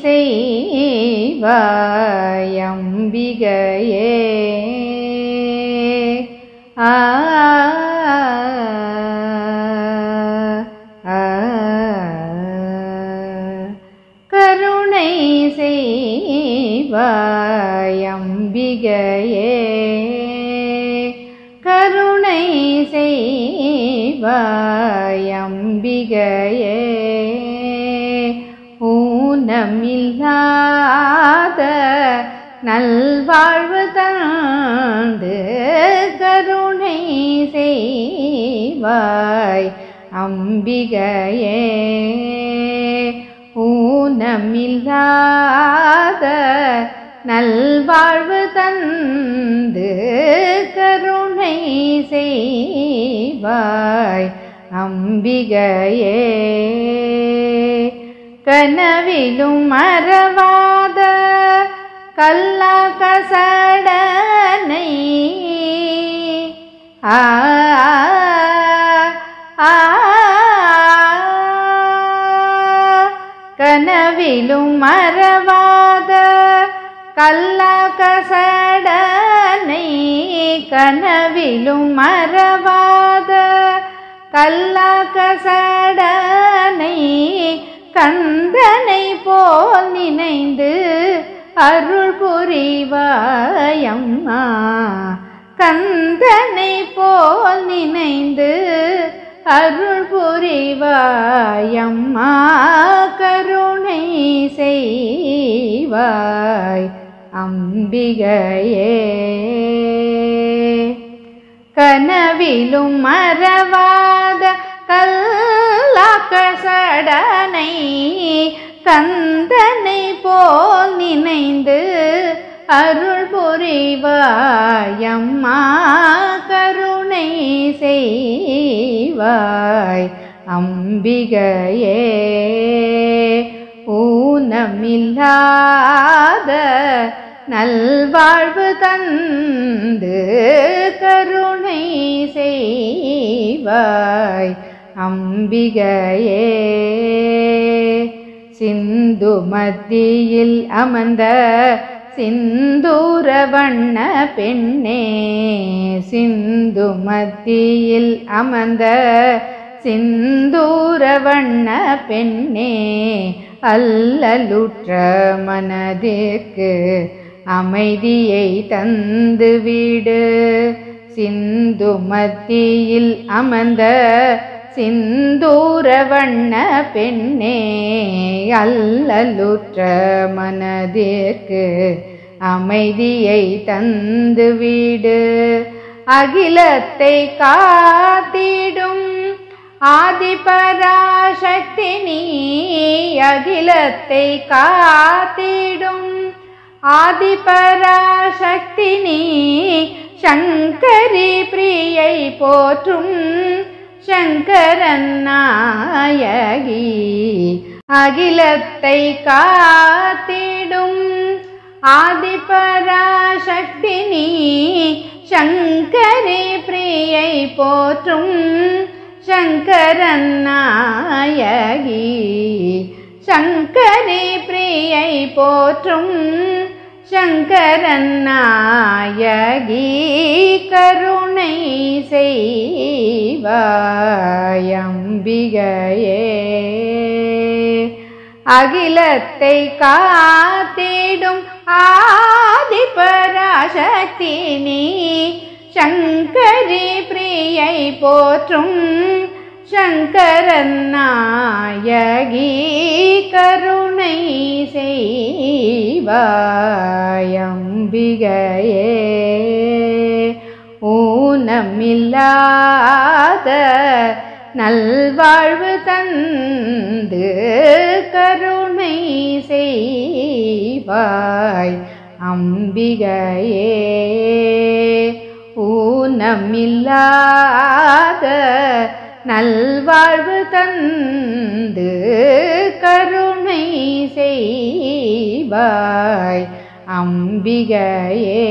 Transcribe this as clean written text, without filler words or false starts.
செய்வாய் அம்பிகையே. கருணை செய்வாய் அம்பிகையே. கருணை செய்வாய் அம்பிகையே. ஊனமில்லாத நல்வாழ்வு தந்து கருணை செய்வாய் அம்பிகையே. ஊனமில்லாத நல்வாழ்வு தந்து கருணை செய்வாய் அம்பிகையே. கனவிலும் மறவாத கல்லா கசடனை கனவிலும் மறவாத கல்லா கசடனை. கனவிலும் மறவாத கல்லா கசடனை. கந்தனை போல் நினைந்து அருள் புரிவாய் அம்மா. கந்தனை போல் நினைந்து அருள் புரிவாய் அம்மா. கருணை செய்வாய் அம்பிகையே. கனவிலும் மறவாத கல்லா கசடனை. கந்தனை போல் நினைந்து அருள் புரிவாய் அம்மா. கருணை செய்வாய் அம்பிகையே. ஊனமில்லாத நல்வாழ்வு தந்து கருணை செய்வாய் அம்பிகையே. சிந்து மத்தியில் அமர்ந்த சிந்தூர வண்ண பெண்ணே. சிந்து மத்தியில் அமர்ந்த சிந்தூர வண்ண பெண்ணே. அல்லலுற்ற மனதிற்கு அமைதியை தந்துவிடு. சிந்து மத்தியில் அமர்ந்த சிந்தூர வண்ண பெண்ணே. அல்லலுற்ற மனதிற்கு அமைதியை தந்துவிடு. அகிலத்தை காத்திடும் ஆதிபராசக்தி நீ. அகிலத்தை காத்திடும் ஆதிபராசக்தி நீ. சங்கரி பிரியை போற்றும் சங்கரன் நாயகி. அகிலத்தை காத்திடும் ஆதிபராசக்தி நீ. சங்கரி பிரியை போற்றும் சங்கரன் நாயகி. சங்கரி பிரியை போற்றும் சங்கரன் நாயகி. கருணை செய்வாய் அம்பிகையே. அகிலத்தை காத்திடும் ஆதிபராசக்தி நீ. சங்கரி பிரியை போற்றும் சங்கரன் நாயகி. கருணை செய்வாய் அம்பிகையே. ஊனமில்லாத நல்வாழ்வு தந்து கருணை செய்வாய் அம்பிகையே. ஊனமில்லாத நல்வாழ்வு தந்து கருணை செய்வாய் அம்பிகையே.